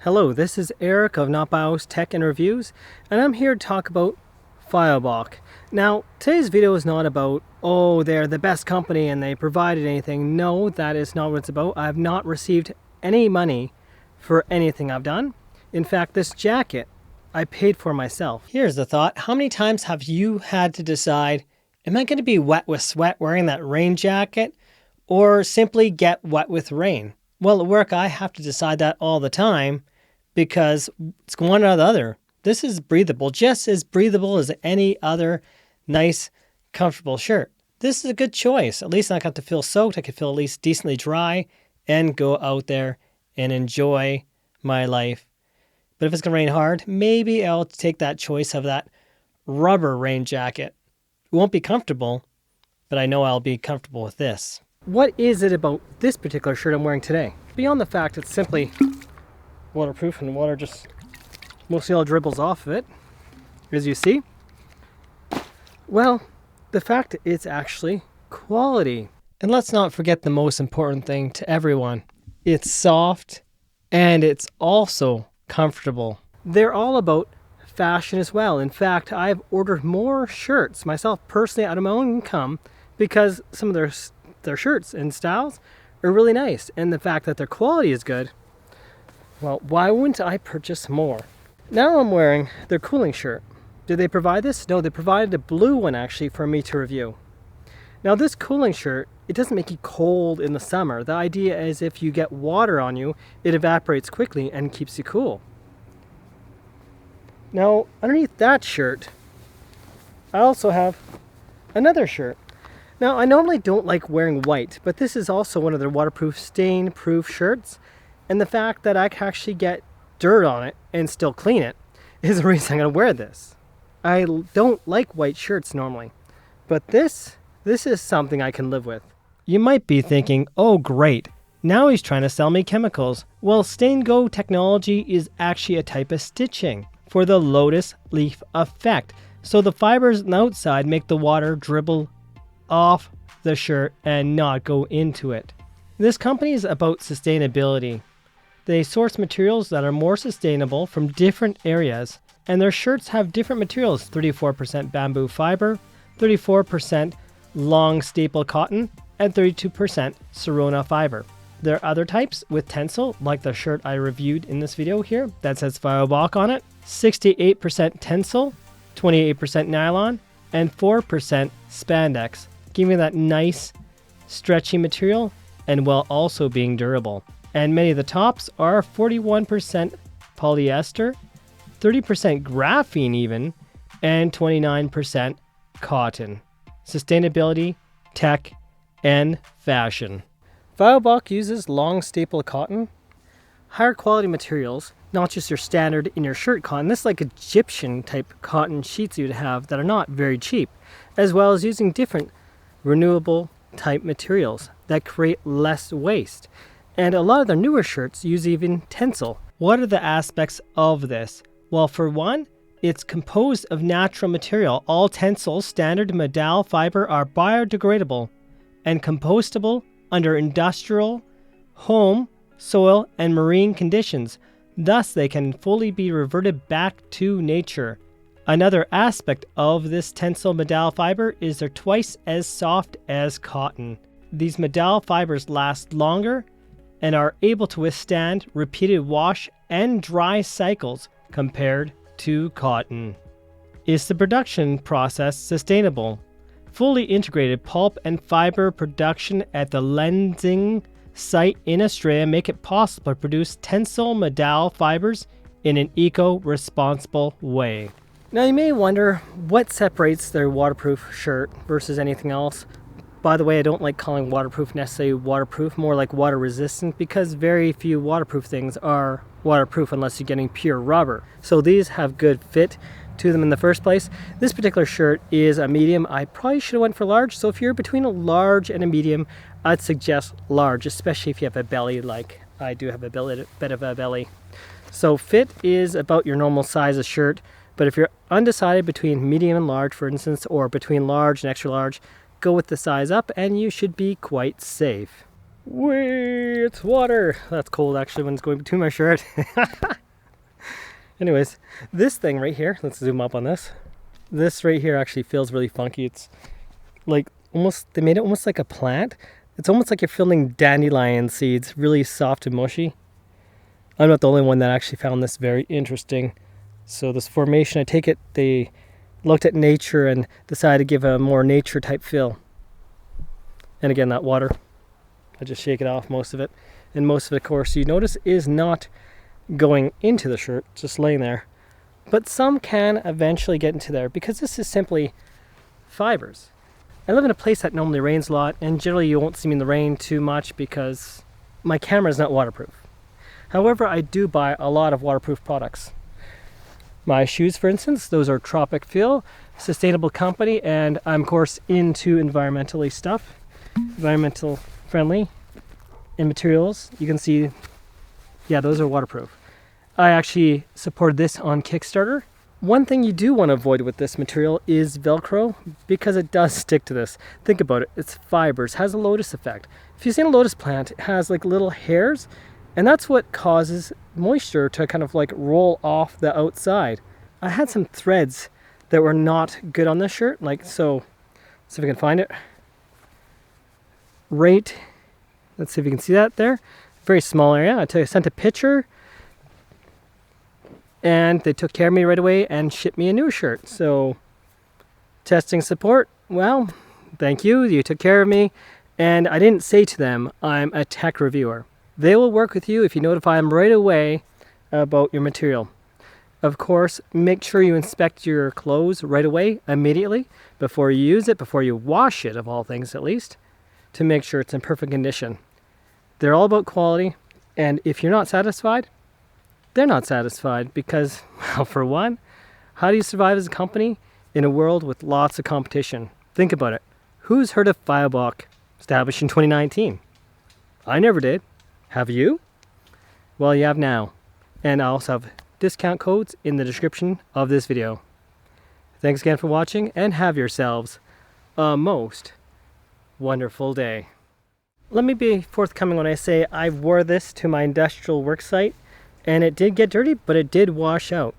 Hello, this is Eric of Not Bios Tech and Reviews, and I'm here to talk about Fioboc. Now, today's video is not about, oh, they're the best company and they provided anything. No, that is not what it's about. I have not received any money for anything I've done. In fact, this jacket I paid for myself. Here's the thought. How many times have you had to decide, am I going to be wet with sweat wearing that rain jacket or simply get wet with rain? Well, at work, I have to decide that all the time because it's one or the other. This is breathable, just as breathable as any other nice, comfortable shirt. This is a good choice. At least I don't have to feel soaked. I can feel at least decently dry and go out there and enjoy my life. But if it's going to rain hard, maybe I'll take that choice of that rubber rain jacket. It won't be comfortable, but I know I'll be comfortable with this. What is it about this particular shirt I'm wearing today? Beyond the fact it's simply waterproof and water just mostly all dribbles off of it, as you see. Well, the fact it's actually quality. And let's not forget the most important thing to everyone. It's soft and it's also comfortable. They're all about fashion as well. In fact, I've ordered more shirts myself personally out of my own income because some of their shirts and styles are really nice, and the fact that their quality is good, well, why wouldn't I purchase more? Now I'm wearing their cooling shirt. Did they provide this? No, they provided a blue one actually for me to review. Now this cooling shirt, it doesn't make you cold in the summer. The idea is if you get water on you, it evaporates quickly and keeps you cool. Now underneath that shirt, I also have another shirt. Now, I normally don't like wearing white, but this is also one of their waterproof, stain-proof shirts. And the fact that I can actually get dirt on it and still clean it is the reason I'm going to wear this. I don't like white shirts normally, but this is something I can live with. You might be thinking, oh great, now he's trying to sell me chemicals. Well, Stain Go technology is actually a type of stitching for the lotus leaf effect. So the fibers on the outside make the water dribble off the shirt and not go into it. This company is about sustainability. They source materials that are more sustainable from different areas, and their shirts have different materials: 34% bamboo fiber, 34% long staple cotton, and 32% Serona fiber. There are other types with Tencel, like the shirt I reviewed in this video here that says Fioboc on it. 68% Tencel, 28% nylon, and 4% spandex, giving that nice stretchy material and while also being durable. And many of the tops are 41% polyester, 30% graphene even, and 29% cotton. Sustainability, tech, and fashion. Fioboc uses long staple cotton, higher quality materials, not just your standard in your shirt cotton. This is like Egyptian type cotton sheets you'd have that are not very cheap, as well as using different renewable type materials that create less waste. And a lot of their newer shirts use even Tencel. What are the aspects of this? Well, for one, it's composed of natural material. All Tencel standard modal fiber are biodegradable and compostable under industrial, home, soil, and marine conditions. Thus, they can fully be reverted back to nature. Another aspect of this Tencel modal fiber is they're twice as soft as cotton. These modal fibers last longer and are able to withstand repeated wash and dry cycles compared to cotton. Is the production process sustainable? Fully integrated pulp and fiber production at the Lenzing site in Australia make it possible to produce Tencel modal fibers in an eco-responsible way. Now you may wonder what separates their waterproof shirt versus anything else. By the way, I don't like calling waterproof necessarily waterproof, more like water resistant, because very few waterproof things are waterproof unless you're getting pure rubber. So these have good fit to them in the first place. This particular shirt is a medium. I probably should have went for large, so if you're between a large and a medium, I'd suggest large, especially if you have a belly like I do have a bit of a belly. So fit is about your normal size of shirt. But if you're undecided between medium and large, for instance, or between large and extra large, go with the size up and you should be quite safe. Whee, it's water. That's cold actually when it's going between my shirt. Anyways, this thing right here, let's zoom up on this. This right here actually feels really funky. It's like almost, they made it almost like a plant. It's almost like you're feeling dandelion seeds, really soft and mushy. I'm not the only one that actually found this very interesting. So this formation, I take it they looked at nature and decided to give a more nature type feel. And again, that water, I just shake it off, most of it. And most of it, of course, you notice is not going into the shirt, just laying there. But some can eventually get into there because this is simply fibers. I live in a place that normally rains a lot, and generally you won't see me in the rain too much because my camera is not waterproof. However, I do buy a lot of waterproof products. My shoes, for instance, those are Tropic Feel, sustainable company, and I'm of course into environmentally stuff, environmental friendly in materials. You can see, yeah, those are waterproof. I actually supported this on Kickstarter. One thing you do want to avoid with this material is Velcro because it does stick to this. Think about it, it's fibers, has a lotus effect. If you've seen a lotus plant, it has like little hairs, and that's what causes moisture to kind of like roll off the outside. I had some threads that were not good on this shirt, like so. See if I can find it. Right, let's see if you can see that there. Very small area. I sent a picture, and they took care of me right away and shipped me a new shirt. So, testing support, well, thank you. You took care of me. And I didn't say to them, I'm a tech reviewer. They will work with you if you notify them right away about your material. Of course, make sure you inspect your clothes right away, immediately, before you use it, before you wash it, of all things at least, to make sure it's in perfect condition. They're all about quality, and if you're not satisfied, they're not satisfied because, well, for one, how do you survive as a company in a world with lots of competition? Think about it. Who's heard of Fioboc, established in 2019? I never did. Have you? Well, you have now. And I also have discount codes in the description of this video. Thanks again for watching, and have yourselves a most wonderful day. Let me be forthcoming when I say I wore this to my industrial work site, and it did get dirty, but it did wash out.